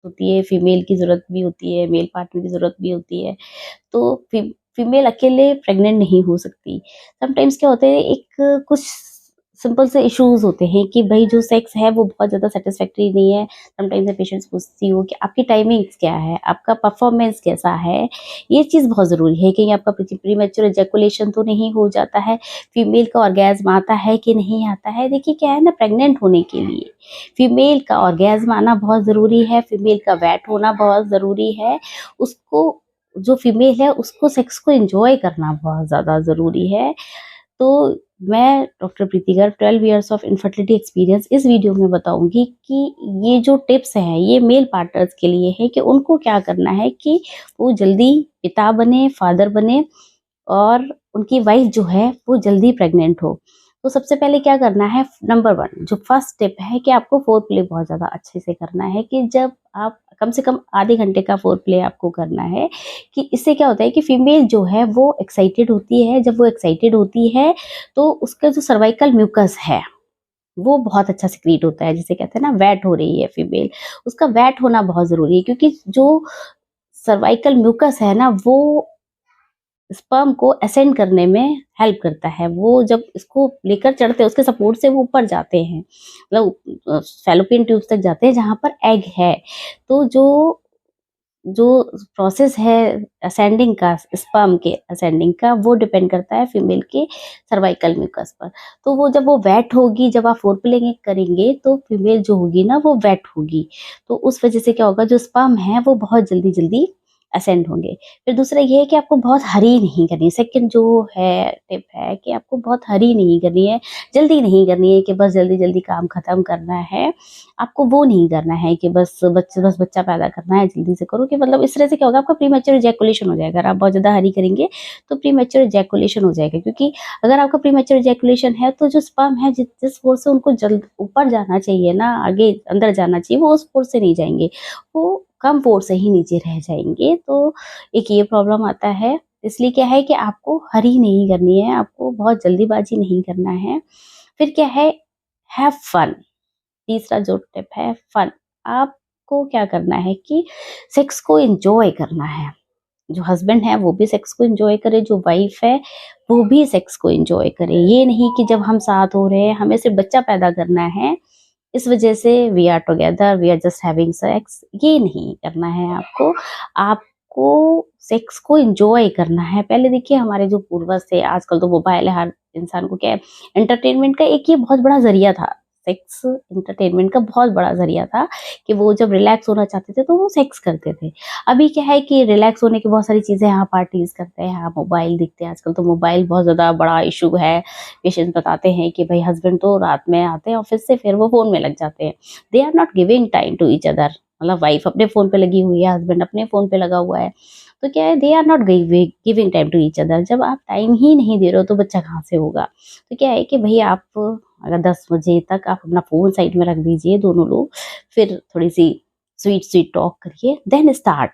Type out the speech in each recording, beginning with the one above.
होती है, फीमेल की ज़रूरत भी होती है, मेल पार्टनर की ज़रूरत भी होती है। तो फीमेल अकेले प्रेग्नेंट नहीं हो सकती। समटाइम्स क्या होता है, एक कुछ सिंपल से इश्यूज़ होते हैं कि भई जो सेक्स है वो बहुत ज़्यादा सैटिस्फैक्टरी नहीं है। समटाइम्स मैं पेशेंट्स पूछती हूँ कि आपकी टाइमिंग्स क्या है? आपका परफॉर्मेंस कैसा है? ये चीज़ बहुत ज़रूरी है, कहीं आपका प्रीमैच्योर एजैकुलेशन तो नहीं हो जाता है? फीमेल का ऑर्गेज़्म आता है कि नहीं आता है? देखिए क्या है ना, प्रेग्नेंट होने के लिए फीमेल का ऑर्गेज़्म आना बहुत ज़रूरी है, फीमेल का वेट होना बहुत ज़रूरी है। उसको जो फीमेल है उसको सेक्स को एन्जॉय करना बहुत ज़्यादा ज़रूरी है। तो मैं doctor Preeti Garg 12 years of infertility experience इस वीडियो में बताऊँगी कि ये जो टिप्स हैं ये मेल पार्टनर्स के लिए है कि उनको क्या करना है कि वो जल्दी पिता बने, फादर बने और उनकी वाइफ जो है वो जल्दी प्रेग्नेंट हो। तो सबसे पहले क्या करना है, नंबर 1 जो फर्स्ट स्टेप है कि आपको फोरप्ले बहुत ज़्यादा अच्छे से करना है कि जब आप कम से कम आधे घंटे का फोरप्ले आपको करना है कि इससे क्या होता है कि फीमेल जो है वो एक्साइटेड होती है। जब वो एक्साइटेड होती है तो उसका जो सर्वाइकल म्यूकस है वो बहुत अच्छा सिक्रीट होता है, जिसे कहते हैं ना वैट हो रही है फीमेल, उसका वैट होना बहुत ज़रूरी है क्योंकि जो सर्वाइकल म्यूकस है ना वो स्पर्म को असेंड करने में हेल्प करता है। वो जब इसको लेकर चढ़ते हैं उसके सपोर्ट से वो ऊपर जाते हैं, मतलब फैलोपियन ट्यूब्स तक जाते हैं जहाँ पर एग है। तो जो जो प्रोसेस है असेंडिंग का, स्पर्म के असेंडिंग का, वो डिपेंड करता है फीमेल के सर्वाइकल म्यूकस पर। तो वो जब वो वेट होगी, जब आप फोरप्ले करेंगे तो फीमेल जो होगी ना वो वेट होगी। तो उस वजह से क्या होगा, जो स्पर्म है वो बहुत जल्दी जल्दी असेंड होंगे। फिर दूसरा ये है कि आपको बहुत हरी नहीं करनी। सेकंड जो है टिप है कि आपको बहुत हरी नहीं करनी है, जल्दी नहीं करनी है कि बस जल्दी जल्दी काम खत्म करना है। आपको वो नहीं करना है कि बस बच्चा पैदा करना है, जल्दी से करो, कि मतलब इस तरह से क्या होगा, आपका प्रीमैच्योर इजैकुलेशन हो जाएगा। अगर आप बहुत ज़्यादा हरी करेंगे तो प्रीमैच्योर इजैकुलेशन हो जाएगा, क्योंकि अगर आपका प्रीमैच्योर इजैकुलेशन है तो जो स्पर्म है जिस फोर्स से उनको जल्द ऊपर जाना चाहिए ना, आगे अंदर जाना चाहिए, वो उस फोर्स से नहीं जाएँगे, वो कम फोर्स से ही नीचे रह जाएँगे। तो एक ये प्रॉब्लम आता है। इसलिए क्या है कि आपको हरी नहीं करनी है, आपको बहुत जल्दीबाजी नहीं करना है। फिर क्या है, हैव फन। तीसरा जो टिप है फन। आपको क्या करना है कि सेक्स को एन्जॉय करना है। जो हस्बैंड है वो भी सेक्स को एन्जॉय करे, जो वाइफ है वो भी सेक्स को एन्जॉय करे। ये नहीं कि जब हम साथ हो रहे हैं हमें सिर्फ बच्चा पैदा करना है, इस वजह से we are together, we are just having sex, ये नहीं करना है आपको। आपको सेक्स को एन्जॉय करना है। पहले देखिए हमारे जो पूर्वज थे, आजकल तो मोबाइल है, हर इंसान को क्या है, एंटरटेनमेंट का एक ये बहुत बड़ा ज़रिया था। सेक्स एंटरटेनमेंट का बहुत बड़ा ज़रिया था कि वो जब रिलैक्स होना चाहते थे तो वो सेक्स करते थे। अभी क्या है कि रिलैक्स होने की बहुत सारी चीज़ें, यहाँ पार्टीज़ करते हैं, यहाँ मोबाइल देखते हैं। आजकल तो मोबाइल बहुत ज़्यादा बड़ा इश्यू है। पेशेंट्स बताते हैं कि भाई हस्बैंड तो रात में आते हैं ऑफिस से, फिर वो फ़ोन में लग जाते हैं। They are not giving time to each other. मतलब वाइफ अपने फ़ोन पे लगी हुई है, हस्बैंड अपने फ़ोन पे लगा हुआ है। तो क्या है, they are not giving time to each other. जब आप टाइम ही नहीं दे रहे हो तो बच्चा कहाँ से होगा? तो क्या है कि भई आप अगर 10 बजे तक आप अपना फ़ोन साइड में रख दीजिए दोनों लोग, फिर थोड़ी-सी स्वीट स्वीट टॉक करिए, देन स्टार्ट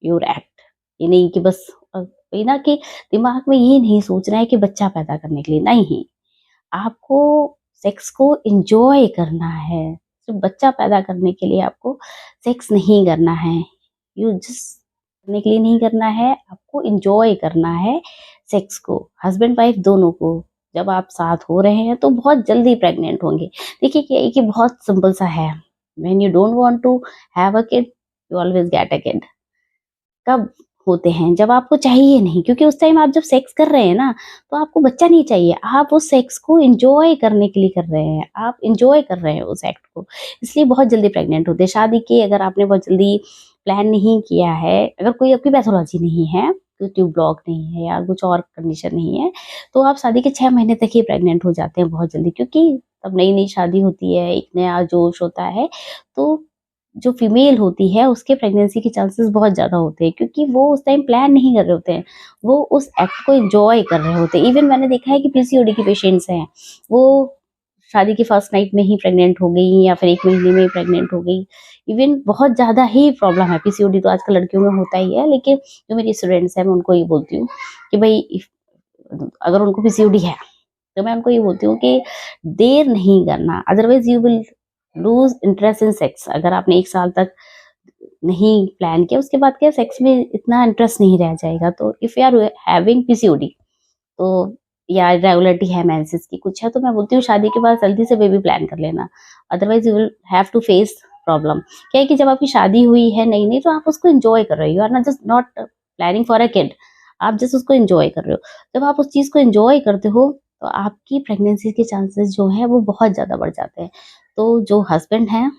योर एक्ट। ये नहीं कि बस वही ना कि दिमाग में ये नहीं सोचना है कि बच्चा पैदा करने के लिए, नहीं। आपको सेक्स को एन्जॉय करना है। सिर्फ़ बच्चा पैदा करने के लिए आपको सेक्स नहीं करना है। यू जस्ट करने के लिए नहीं करना है, आपको एन्जॉय करना है सेक्स को। हस्बैंड वाइफ दोनों को। जब आप साथ हो रहे हैं तो बहुत जल्दी प्रेग्नेंट होंगे। देखिए क्या है कि बहुत सिंपल सा है, when you don't want to have a kid, you always get a kid. कब होते हैं? जब आपको चाहिए नहीं, क्योंकि उस टाइम आप जब सेक्स कर रहे हैं ना, तो आपको बच्चा नहीं चाहिए। आप उस सेक्स को एन्जॉय करने के लिए कर रहे हैं। आप एन्जॉय कर रहे हैं उस एक्ट को, इसलिए बहुत जल्दी प्रेग्नेंट होते हैं। शादी की अगर आपने बहुत जल्दी प्लान नहीं किया है, अगर कोई आपकी पैथोलॉजी नहीं है, कोई ट्यूब ब्लॉक नहीं है या कुछ और कंडीशन नहीं है, तो आप शादी के 6 महीने तक ही प्रेग्नेंट हो जाते हैं बहुत जल्दी, क्योंकि तब नई-नई शादी होती है, एक नया जोश होता है। तो जो फीमेल होती है उसके प्रेगनेंसी के चांसेस बहुत ज़्यादा होते हैं, क्योंकि वो उस टाइम प्लान नहीं कर रहे होते हैं, वो उस एक्ट को एन्जॉय कर रहे होते हैं। इवन मैंने देखा है कि पीसीओडी की पेशेंट्स हैं, वो शादी की फर्स्ट नाइट में ही प्रेग्नेंट हो गई या फिर 1 महीने में ही प्रेग्नेंट हो गई। इवन बहुत ज़्यादा ही प्रॉब्लम है। पीसीओडी तो आजकल लड़कियों में होता ही है, लेकिन जो मेरी स्टूडेंट्स हैं मैं उनको ये बोलती हूँ कि भई अगर उनको पीसीओडी है, तो मैं उनको ये बोलती हूँ कि देर नहीं करना, otherwise you will lose interest in sex. अगर आपने 1 साल तक नहीं प्लान किया, उसके बाद क्या सेक्स में इतना इंटरेस्ट नहीं रह जाएगा। तो if you are having PCOD, तो या रेगुलरिटी है मेंसेस की कुछ है, तो मैं बोलती हूँ शादी के बाद जल्दी से बेबी प्लान कर लेना, otherwise you will have to face problem. क्या है कि जब आपकी शादी हुई है नई नई, तो आप उसको एंजॉय कर रहे हो, you are not just not planning for a kid, आप जस्ट उसको एंजॉय कर रहे हो। जब आप उस चीज को एंजॉय करते हो, तो आपकी प्रेगनेंसी के चांसेस जो है वो बहुत ज्यादा बढ़ जाते हैं। तो जो हस्बैंड है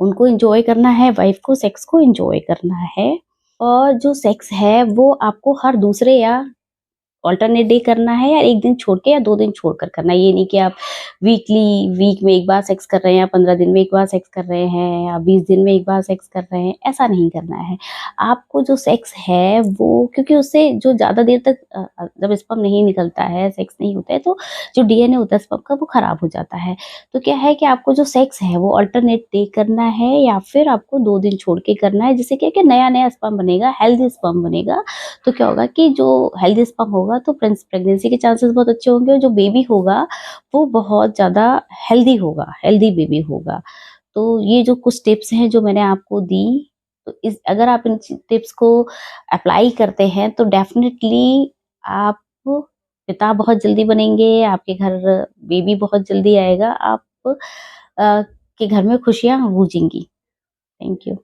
उनको एंजॉय करना है, वाइफ को सेक्स को एंजॉय करना है। और जो सेक्स है वो आपको हर दूसरे या अल्टरनेट डे करना है, या 1 दिन छोड़ के या 2 दिन छोड़कर करना है। ये नहीं कि आप वीक में 1 बार सेक्स कर रहे हैं, या 15 दिन में 1 बार सेक्स कर रहे हैं, या 20 दिन में 1 बार सेक्स कर रहे हैं, ऐसा नहीं करना है। आपको जो सेक्स है वो, क्योंकि उससे जो ज़्यादा देर तक जब स्पर्म नहीं निकलता है, सेक्स नहीं होता है, तो जो डीएनए होता है स्पर्म का वो खराब हो जाता है। तो क्या है कि आपको जो सेक्स है वो अल्टरनेट डे करना है, या फिर आपको 2 दिन छोड़ के करना है, जिससे क्या है कि नया-नया स्पर्म बनेगा, हेल्दी स्पर्म बनेगा। तो क्या होगा कि जो हेल्दी स्पर्म होगा, तो प्रेगनेंसी के चांसेस बहुत अच्छे होंगे, और जो बेबी होगा वो बहुत ज़्यादा हेल्दी होगा, हेल्दी बेबी होगा। तो ये जो कुछ टिप्स हैं जो मैंने आपको दी, तो इस अगर आप इन टिप्स को अप्लाई करते हैं, तो डेफिनिटली आप पिता बहुत जल्दी बनेंगे, आपके घर बेबी बहुत जल्दी आएगा, आप के घर में खुशियाँ गूंजेंगी। Thank you.